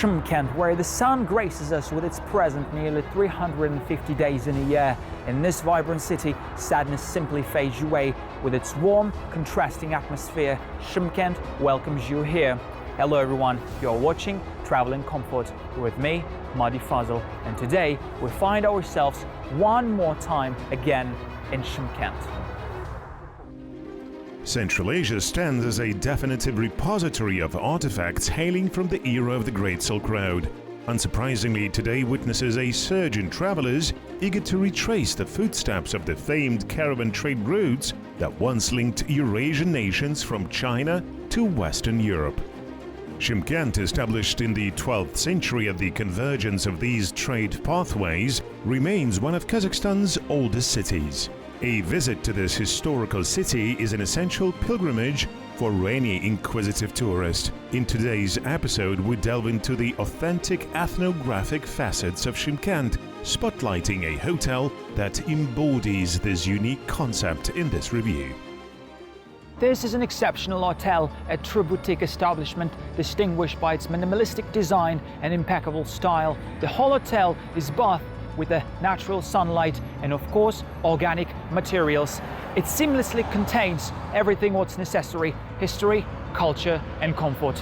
Shymkent, where the sun graces us with its presence nearly 350 days in a year. In this vibrant city, sadness simply fades away. With its warm, contrasting atmosphere, Shymkent welcomes you here. Hello everyone, you're watching Travel in Comfort with me, Madi Fazl, and today we find ourselves one more time again in Shymkent. Central Asia stands as a definitive repository of artifacts hailing from the era of the Great Silk Road. Unsurprisingly, today witnesses a surge in travelers eager to retrace the footsteps of the famed caravan trade routes that once linked Eurasian nations from China to Western Europe. Shymkent, established in the 12th century at the convergence of these trade pathways, remains one of Kazakhstan's oldest cities. A visit to this historical city is an essential pilgrimage for any inquisitive tourist. In today's episode, we delve into the authentic ethnographic facets of Shymkent, spotlighting a hotel that embodies this unique concept in this review. This is an exceptional hotel, a true boutique establishment distinguished by its minimalistic design and impeccable style. The whole hotel is bathed with the natural sunlight and, of course, organic materials. It seamlessly contains everything what's necessary: history, culture and comfort.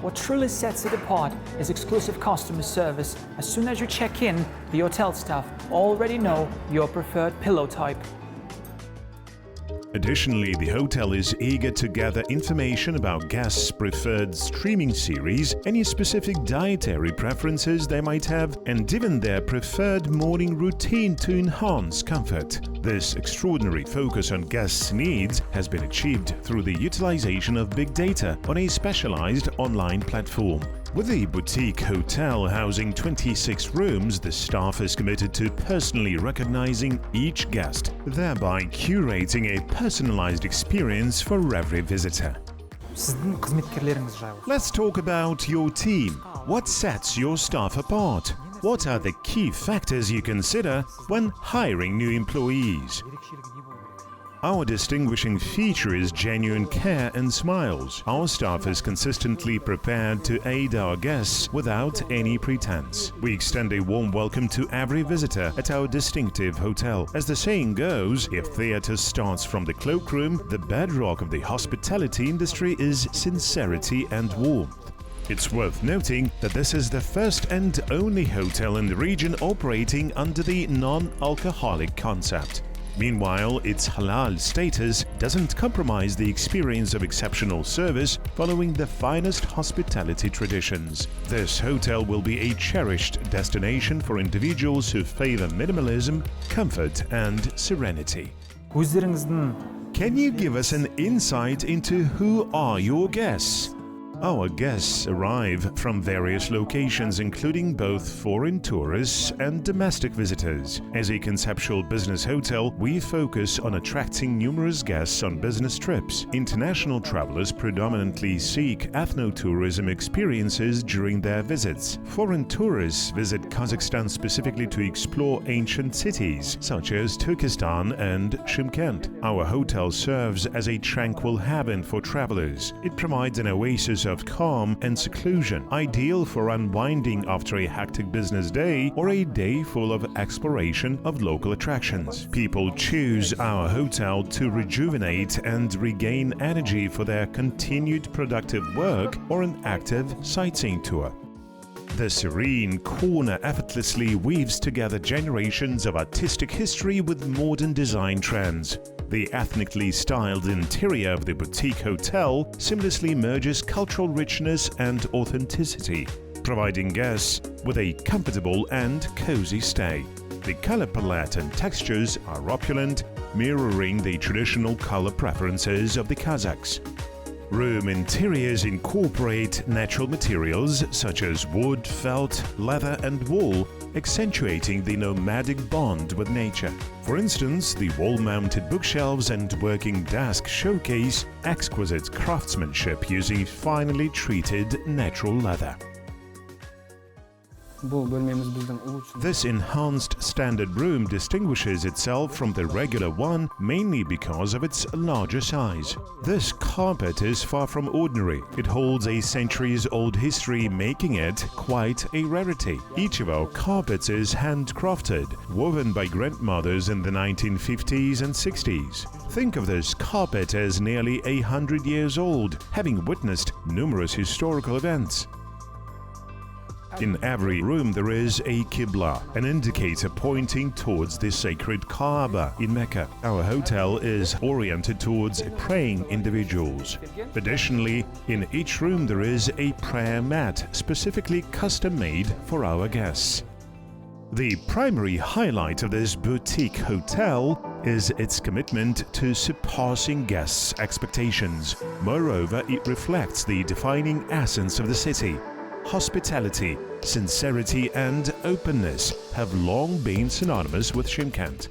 What truly sets it apart is exclusive customer service. As soon as you check in, the hotel staff already know your preferred pillow type. Additionally, the hotel is eager to gather information about guests' preferred streaming series, any specific dietary preferences they might have, and even their preferred morning routine to enhance comfort. This extraordinary focus on guests' needs has been achieved through the utilization of big data on a specialized online platform. With the boutique hotel housing 26 rooms, the staff is committed to personally recognizing each guest, thereby curating a personalized experience for every visitor. Let's talk about your team. What sets your staff apart? What are the key factors you consider when hiring new employees? Our distinguishing feature is genuine care and smiles. Our staff is consistently prepared to aid our guests without any pretense. We extend a warm welcome to every visitor at our distinctive hotel. As the saying goes, if theater starts from the cloakroom, the bedrock of the hospitality industry is sincerity and warmth. It's worth noting that this is the first and only hotel in the region operating under the non-alcoholic concept. Meanwhile, its halal status doesn't compromise the experience of exceptional service following the finest hospitality traditions. This hotel will be a cherished destination for individuals who favor minimalism, comfort, and serenity. Can you give us an insight into who are your guests? Our guests arrive from various locations, including both foreign tourists and domestic visitors. As a conceptual business hotel, we focus on attracting numerous guests on business trips. International travelers predominantly seek ethnotourism experiences during their visits. Foreign tourists visit Kazakhstan specifically to explore ancient cities, such as Turkestan and Shymkent. Our hotel serves as a tranquil haven for travelers. It provides an oasis of calm and seclusion, ideal for unwinding after a hectic business day or a day full of exploration of local attractions. People choose our hotel to rejuvenate and regain energy for their continued productive work or an active sightseeing tour. The serene corner effortlessly weaves together generations of artistic history with modern design trends. The ethnically styled interior of the boutique hotel seamlessly merges cultural richness and authenticity, providing guests with a comfortable and cozy stay. The color palette and textures are opulent, mirroring the traditional color preferences of the Kazakhs. Room interiors incorporate natural materials such as wood, felt, leather and wool, accentuating the nomadic bond with nature. For instance, the wall-mounted bookshelves and working desk showcase exquisite craftsmanship using finely treated natural leather. This enhanced standard room distinguishes itself from the regular one mainly because of its larger size. This carpet is far from ordinary. It holds a centuries-old history, making it quite a rarity. Each of our carpets is handcrafted, woven by grandmothers in the 1950s and 60s. Think of this carpet as nearly 100 years old, having witnessed numerous historical events. In every room there is a Qibla, an indicator pointing towards the sacred Kaaba in Mecca. Our hotel is oriented towards praying individuals. Additionally, in each room there is a prayer mat specifically custom-made for our guests. The primary highlight of this boutique hotel is its commitment to surpassing guests' expectations. Moreover, it reflects the defining essence of the city. Hospitality, sincerity and openness have long been synonymous with Shymkent.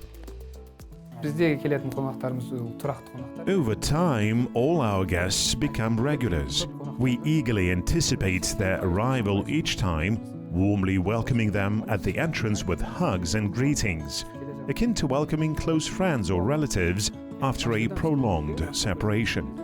Over time, all our guests become regulars. We eagerly anticipate their arrival each time, warmly welcoming them at the entrance with hugs and greetings, akin to welcoming close friends or relatives after a prolonged separation.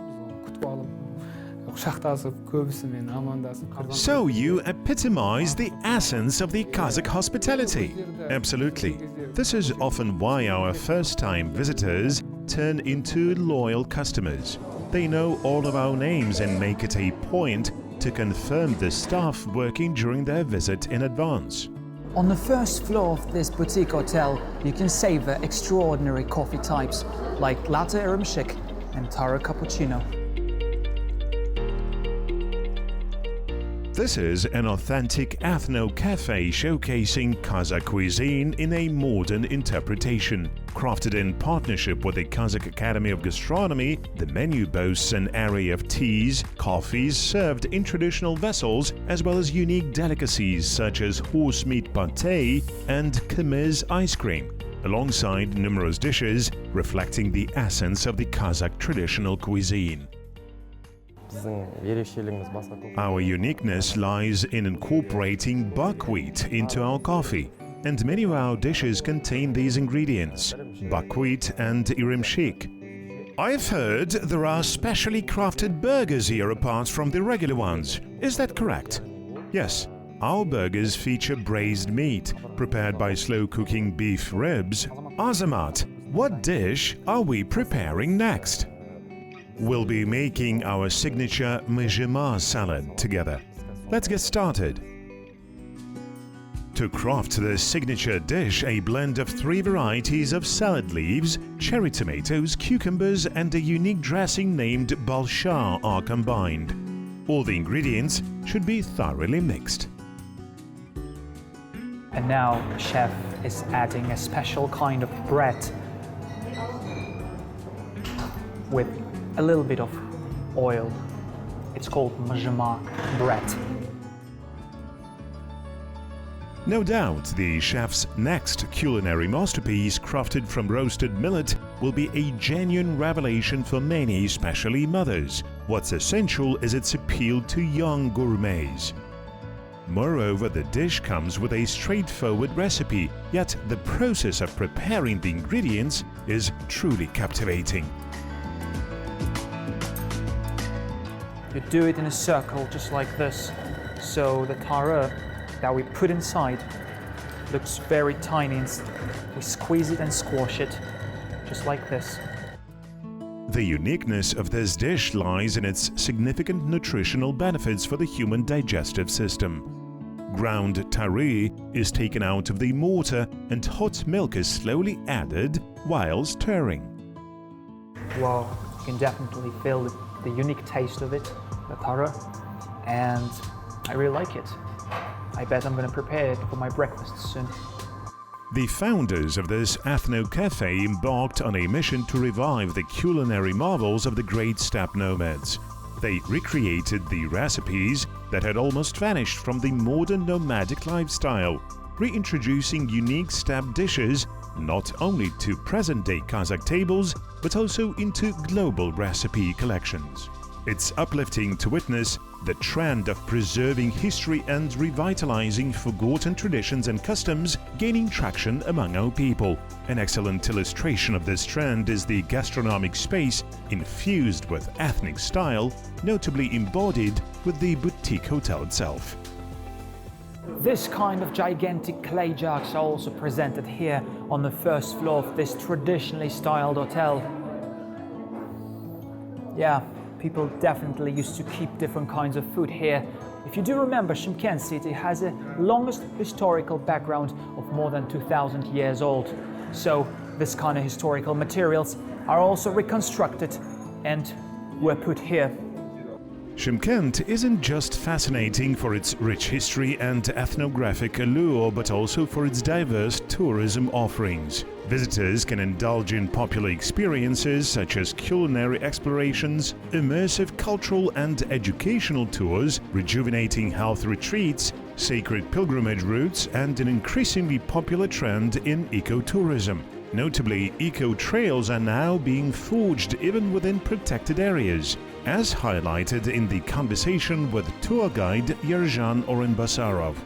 So you epitomize the essence of the Kazakh hospitality. Absolutely. This is often why our first-time visitors turn into loyal customers. They know all of our names and make it a point to confirm the staff working during their visit in advance. On the first floor of this boutique hotel, you can savor extraordinary coffee types like latte aramshik and taro cappuccino. This is an authentic ethno-cafe showcasing Kazakh cuisine in a modern interpretation. Crafted in partnership with the Kazakh Academy of Gastronomy, the menu boasts an array of teas, coffees served in traditional vessels, as well as unique delicacies such as horse meat pate and kamiz ice cream, alongside numerous dishes reflecting the essence of the Kazakh traditional cuisine. Our uniqueness lies in incorporating buckwheat into our coffee, and many of our dishes contain these ingredients, buckwheat and irimshik. I've heard there are specially crafted burgers here apart from the regular ones. Is that correct? Yes, our burgers feature braised meat, prepared by slow-cooking beef ribs. Azamat, what dish are we preparing next? We'll be making our signature mejima salad together. Let's get started. To craft the signature dish, a blend of 3 varieties of salad leaves, cherry tomatoes, cucumbers and a unique dressing named balshar are combined. All the ingredients should be thoroughly mixed. And now the chef is adding a special kind of bread with a little bit of oil. It's called mejima bread. No doubt, the chef's next culinary masterpiece, crafted from roasted millet, will be a genuine revelation for many, especially mothers. What's essential is its appeal to young gourmets. Moreover, the dish comes with a straightforward recipe, yet the process of preparing the ingredients is truly captivating. You do it in a circle just like this, so the taro that we put inside looks very tiny and we squeeze it and squash it just like this. The uniqueness of this dish lies in its significant nutritional benefits for the human digestive system. Ground tari is taken out of the mortar and hot milk is slowly added while stirring. Wow, you can definitely feel the unique taste of it, the taro, and I really like it. I bet I'm going to prepare it for my breakfast soon. The founders of this ethno-cafe embarked on a mission to revive the culinary marvels of the Great Steppe nomads. They recreated the recipes that had almost vanished from the modern nomadic lifestyle, reintroducing unique steppe dishes not only to present-day Kazakh tables, but also into global recipe collections. It's uplifting to witness the trend of preserving history and revitalizing forgotten traditions and customs gaining traction among our people. An excellent illustration of this trend is the gastronomic space infused with ethnic style, notably embodied with the boutique hotel itself. This kind of gigantic clay jugs are also presented here on the first floor of this traditionally styled hotel. Yeah, people definitely used to keep different kinds of food here. If you do remember, Shymkent city has a longest historical background of more than 2,000 years old. So this kind of historical materials are also reconstructed and were put here. Shymkent isn't just fascinating for its rich history and ethnographic allure, but also for its diverse tourism offerings. Visitors can indulge in popular experiences such as culinary explorations, immersive cultural and educational tours, rejuvenating health retreats, sacred pilgrimage routes, and an increasingly popular trend in ecotourism. Notably, eco-trails are now being forged even within protected areas, as highlighted in the conversation with tour guide Yerzhan Orenbasarov.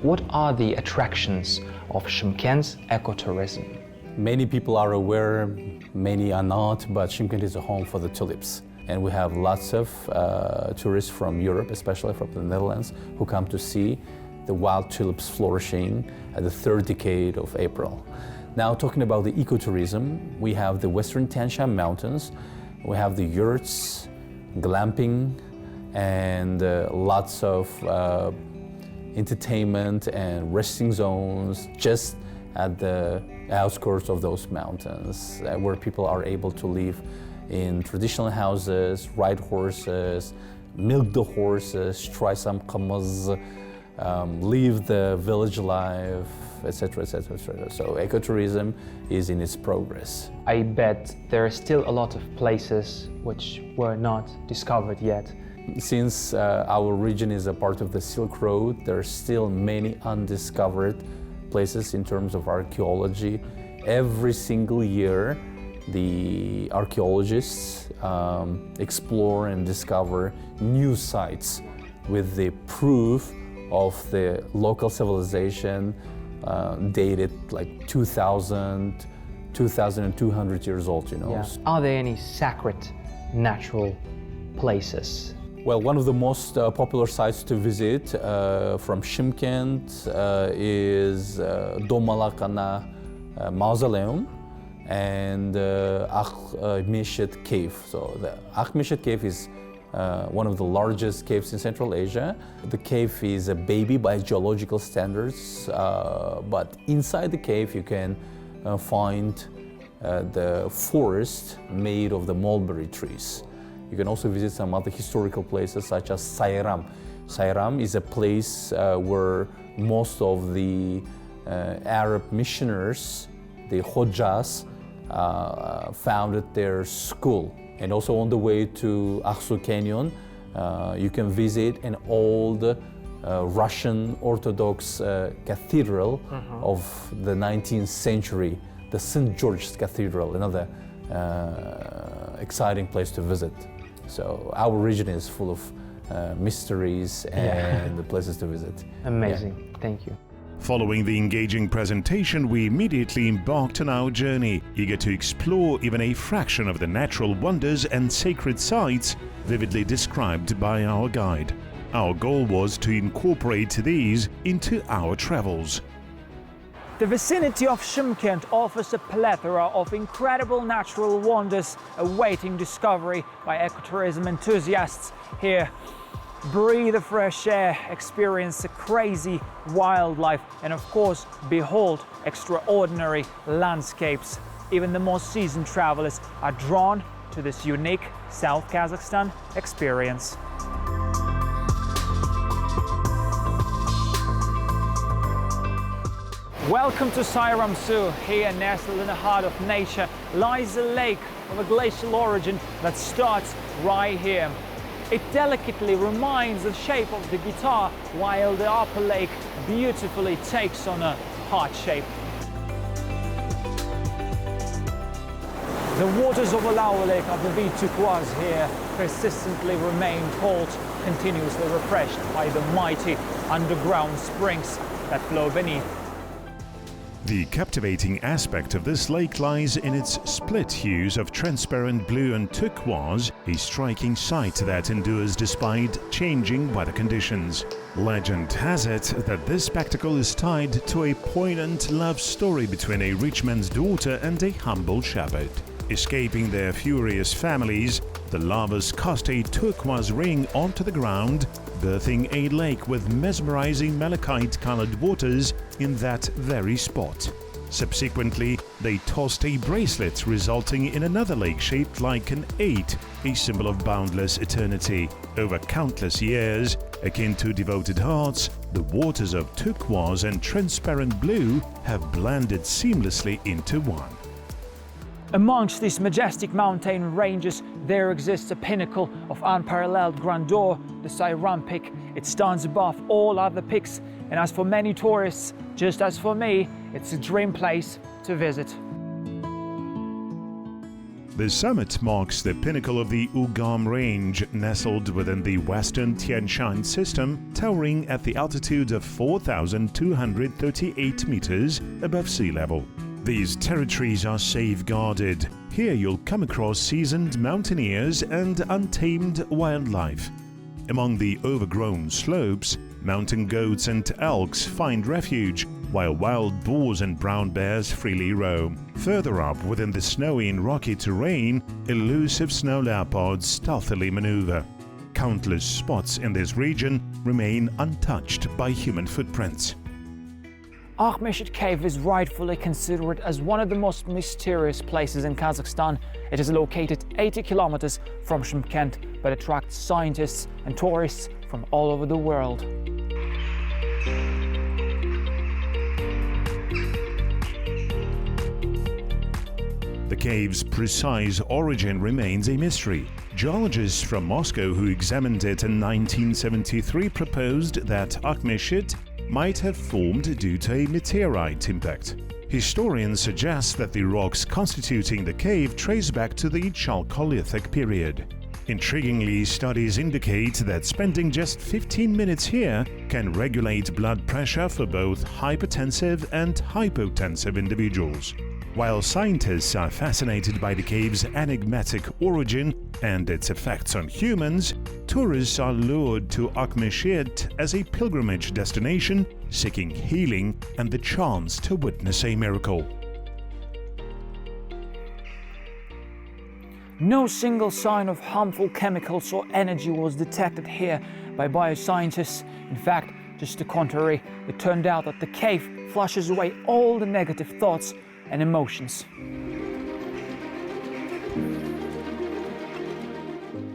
What are the attractions of Shymkent's ecotourism? Many people are aware, many are not, but Shymkent is a home for the tulips. And we have lots of tourists from Europe, especially from the Netherlands, who come to see the wild tulips flourishing at the third decade of April. Now, talking about the ecotourism, we have the Western Tian Shan Mountains, we have the yurts, glamping, and lots of entertainment and resting zones just at the outskirts of those mountains, where people are able to live in traditional houses, ride horses, milk the horses, try some qamaz, live the village life, etc., etc., etc. So ecotourism is in its progress. I bet there are still a lot of places which were not discovered yet. Since our region is a part of the Silk Road, there are still many undiscovered places in terms of archaeology. Every single year, the archaeologists explore and discover new sites with the proof of the local civilization dated like 2,200 years old, you know. Yeah. Are there any sacred natural places? Well, one of the most popular sites to visit from Shymkent is Domalakana Mausoleum and Meshed Cave. So the Meshed Cave is one of the largest caves in Central Asia. The cave is a baby by geological standards, but inside the cave you can find the forest made of the mulberry trees. You can also visit some other historical places such as Sayram. Sayram is a place where most of the Arab missioners, the Hodjas, founded their school. And also on the way to Aksu Canyon, you can visit an old Russian Orthodox cathedral of the 19th century, the St. George's Cathedral, another exciting place to visit. So our region is full of mysteries and places to visit. Amazing, thank you. Following the engaging presentation, we immediately embarked on our journey, eager to explore even a fraction of the natural wonders and sacred sites vividly described by our guide. Our goal was to incorporate these into our travels. The vicinity of Shymkent offers a plethora of incredible natural wonders awaiting discovery by ecotourism enthusiasts here. Breathe the fresh air, experience the crazy wildlife, and of course, behold extraordinary landscapes. Even the most seasoned travelers are drawn to this unique South Kazakhstan experience. Welcome to Sayram Zoo. Here, nestled in the heart of nature, lies a lake of a glacial origin that starts right here. It delicately reminds the shape of the guitar, while the upper lake beautifully takes on a heart shape. The waters of Alawa Lake of the Turquoise here persistently remain cold, continuously refreshed by the mighty underground springs that flow beneath. The captivating aspect of this lake lies in its split hues of transparent blue and turquoise, a striking sight that endures despite changing weather conditions. Legend has it that this spectacle is tied to a poignant love story between a rich man's daughter and a humble shepherd. Escaping their furious families, the lovers cast a turquoise ring onto the ground, birthing a lake with mesmerizing malachite-colored waters in that very spot. Subsequently, they tossed a bracelet resulting in another lake shaped like an 8, a symbol of boundless eternity. Over countless years, akin to devoted hearts, the waters of turquoise and transparent blue have blended seamlessly into one. Amongst these majestic mountain ranges, there exists a pinnacle of unparalleled grandeur, the Sayram Peak. It stands above all other peaks, and as for many tourists, just as for me, it's a dream place to visit. The summit marks the pinnacle of the Ugam Range, nestled within the western Tian Shan system, towering at the altitude of 4,238 meters above sea level. These territories are safeguarded. Here you'll come across seasoned mountaineers and untamed wildlife. Among the overgrown slopes, mountain goats and elks find refuge, while wild boars and brown bears freely roam. Further up within the snowy and rocky terrain, elusive snow leopards stealthily maneuver. Countless spots in this region remain untouched by human footprints. Akhmeshit Cave is rightfully considered as one of the most mysterious places in Kazakhstan. It is located 80 kilometers from Shymkent, but attracts scientists and tourists from all over the world. The cave's precise origin remains a mystery. Geologists from Moscow who examined it in 1973 proposed that Akhmeshit might have formed due to a meteorite impact. Historians suggest that the rocks constituting the cave trace back to the Chalcolithic period. Intriguingly, studies indicate that spending just 15 minutes here can regulate blood pressure for both hypertensive and hypotensive individuals. While scientists are fascinated by the cave's enigmatic origin and its effects on humans, tourists are lured to Akhmeshit as a pilgrimage destination, seeking healing and the chance to witness a miracle. No single sign of harmful chemicals or energy was detected here by bioscientists. In fact, just the contrary, it turned out that the cave flushes away all the negative thoughts and emotions.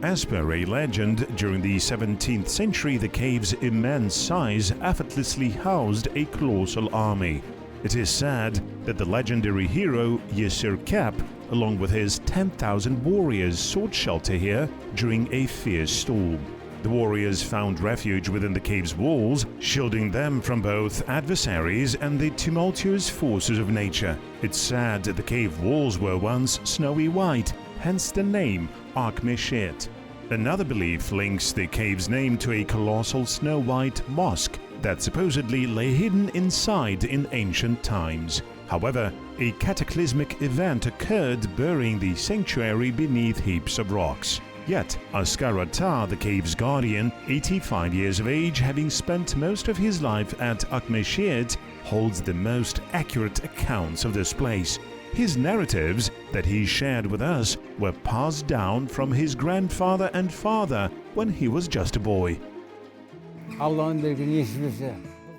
As per a legend, during the 17th century, the cave's immense size effortlessly housed a colossal army. It is said that the legendary hero Yesir Kep, along with his 10,000 warriors, sought shelter here during a fierce storm. The warriors found refuge within the cave's walls, shielding them from both adversaries and the tumultuous forces of nature. It's said that the cave walls were once snowy white, hence the name Akhmeshit. Another belief links the cave's name to a colossal snow-white mosque that supposedly lay hidden inside in ancient times. However, a cataclysmic event occurred, burying the sanctuary beneath heaps of rocks. Yet, Askar Ata, the cave's guardian, 85 years of age, having spent most of his life at Akhmeshit, holds the most accurate accounts of this place. His narratives that he shared with us were passed down from his grandfather and father when he was just a boy.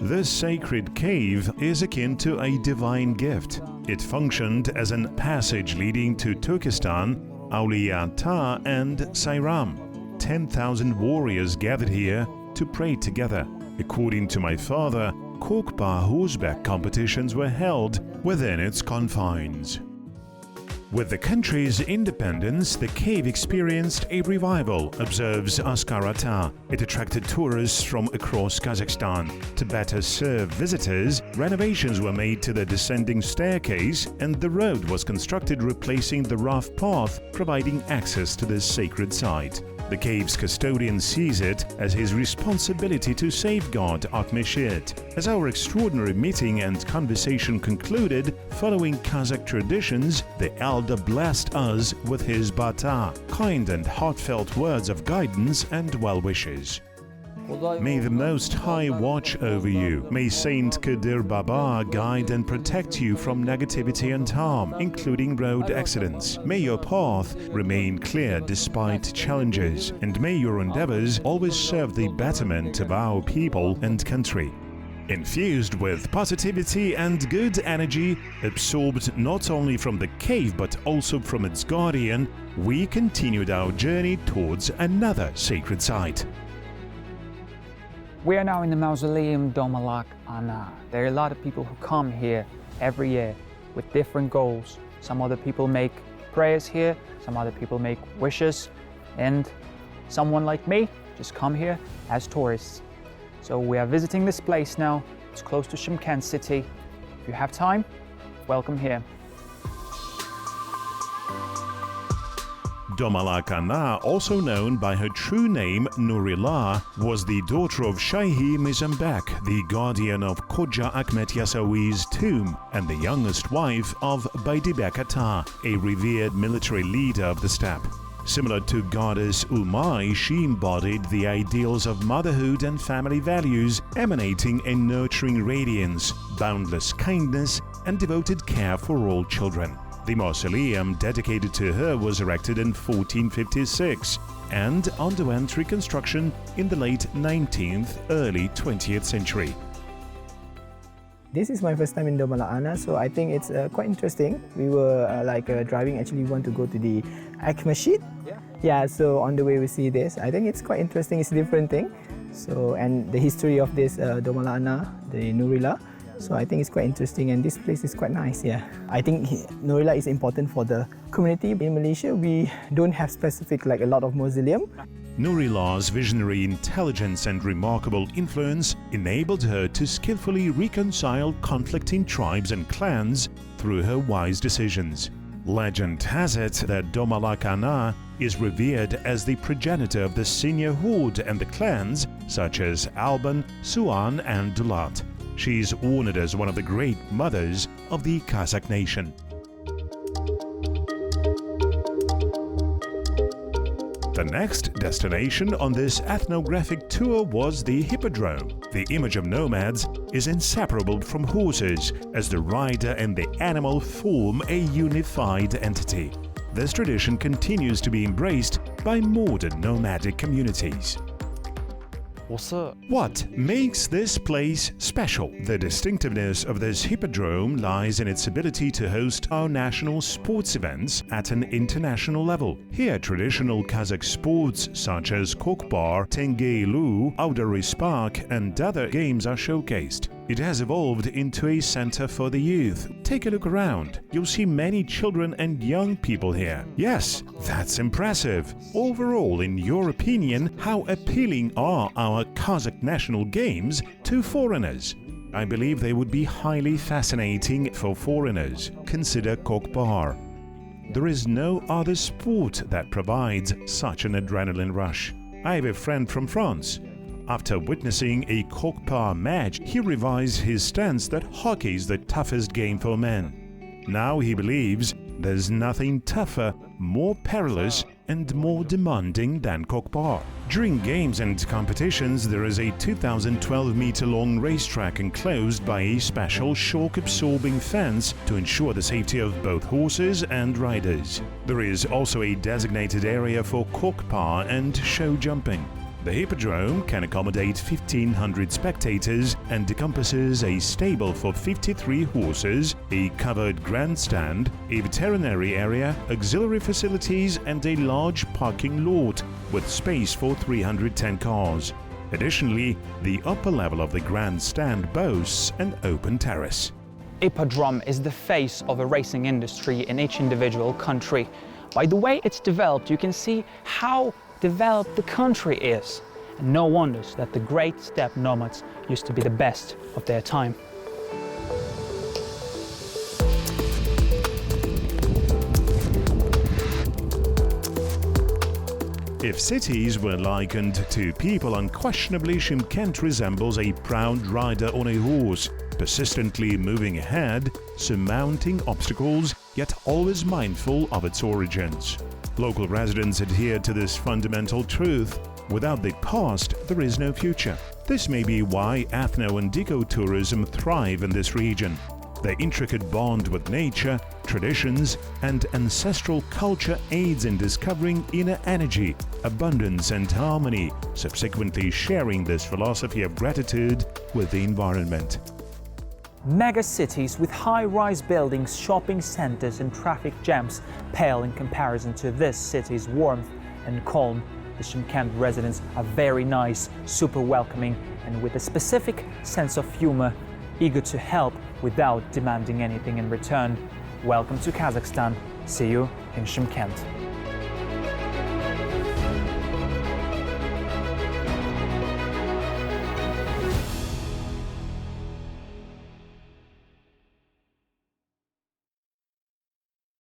This sacred cave is akin to a divine gift. It functioned as an passage leading to Turkestan, Auliyata and Sayram. 10,000 warriors gathered here to pray together. According to my father, Kokpa horseback competitions were held within its confines. With the country's independence, the cave experienced a revival, observes Askar Ata. It attracted tourists from across Kazakhstan. To better serve visitors, renovations were made to the descending staircase and the road was constructed replacing the rough path, providing access to this sacred site. The cave's custodian sees it as his responsibility to safeguard Atmeshit. As our extraordinary meeting and conversation concluded, following Kazakh traditions, the elder blessed us with his bata, kind and heartfelt words of guidance and well wishes. May the Most High watch over you. May Saint Kadir Baba guide and protect you from negativity and harm, including road accidents. May your path remain clear despite challenges, and may your endeavors always serve the betterment of our people and country. Infused with positivity and good energy, absorbed not only from the cave but also from its guardian, we continued our journey towards another sacred site. We are now in the mausoleum Domalak Ana. There are a lot of people who come here every year with different goals. Some other people make prayers here, some other people make wishes, and someone like me just come here as tourists. So we are visiting this place now. It's close to Shymkent city. If you have time, welcome here. Domalak Ana, also known by her true name Nurillah, was the daughter of Shahi Mizambek, the guardian of Khoja Ahmet Yasawi's tomb, and the youngest wife of Baydibek Ata, a revered military leader of the steppe. Similar to goddess Umay, she embodied the ideals of motherhood and family values, emanating a nurturing radiance, boundless kindness, and devoted care for all children. The mausoleum dedicated to her was erected in 1456 and underwent reconstruction in the late 19th, early 20th century. This is my first time in Domalak Ana, so I think it's quite interesting. We were driving, actually we want to go to the Akmashit. Yeah, so on the way we see this. I think it's quite interesting, it's a different thing. So, and the history of this Domalak Ana, the Nurillah. So I think it's quite interesting and this place is quite nice, yeah. I think Nurillah is important for the community. In Malaysia, we don't have specific like a lot of mausoleum. Nurilah's visionary intelligence and remarkable influence enabled her to skillfully reconcile conflicting tribes and clans through her wise decisions. Legend has it that Domalak Ana is revered as the progenitor of the senior horde and the clans such as Alban, Suan and Dulat. She is honored as one of the great mothers of the Kazakh nation. The next destination on this ethnographic tour was the hippodrome. The image of nomads is inseparable from horses, as the rider and the animal form a unified entity. This tradition continues to be embraced by modern nomadic communities. What makes this place special? The distinctiveness of this hippodrome lies in its ability to host our national sports events at an international level. Here, traditional Kazakh sports such as kokbar, tengeilu, audarispak, and other games are showcased. It has evolved into a center for the youth. Take a look around. You'll see many children and young people here. Yes, that's impressive. Overall, in your opinion, how appealing are our Kazakh national games to foreigners? I believe they would be highly fascinating for foreigners. Consider kokbar. There is no other sport that provides such an adrenaline rush. I have a friend from France. After witnessing a kokbar match, he revised his stance that hockey is the toughest game for men. Now he believes there's nothing tougher, more perilous, and more demanding than kokbar. During games and competitions, there is a 2,012-meter-long racetrack enclosed by a special shock-absorbing fence to ensure the safety of both horses and riders. There is also a designated area for kokbar and show jumping. The hippodrome can accommodate 1,500 spectators and encompasses a stable for 53 horses, a covered grandstand, a veterinary area, auxiliary facilities, and a large parking lot with space for 310 cars. Additionally, the upper level of the grandstand boasts an open terrace. hippodrome is the face of a racing industry in each individual country. By the way it's developed, you can see how developed the country is. And no wonders that the Great Steppe nomads used to be the best of their time. If cities were likened to people, unquestionably Shymkent resembles a proud rider on a horse, persistently moving ahead, surmounting obstacles, yet always mindful of its origins. Local residents adhere to this fundamental truth: without the past, there is no future. This may be why ethno and ecotourism thrive in this region. Their intricate bond with nature, traditions, and ancestral culture aids in discovering inner energy, abundance, and harmony, subsequently sharing this philosophy of gratitude with the environment. Mega cities with high-rise buildings, shopping centers, and traffic jams pale in comparison to this city's warmth and calm. The Shymkent residents are very nice, super welcoming, and with a specific sense of humor, eager to help without demanding anything in return. Welcome to Kazakhstan. See you in Shymkent.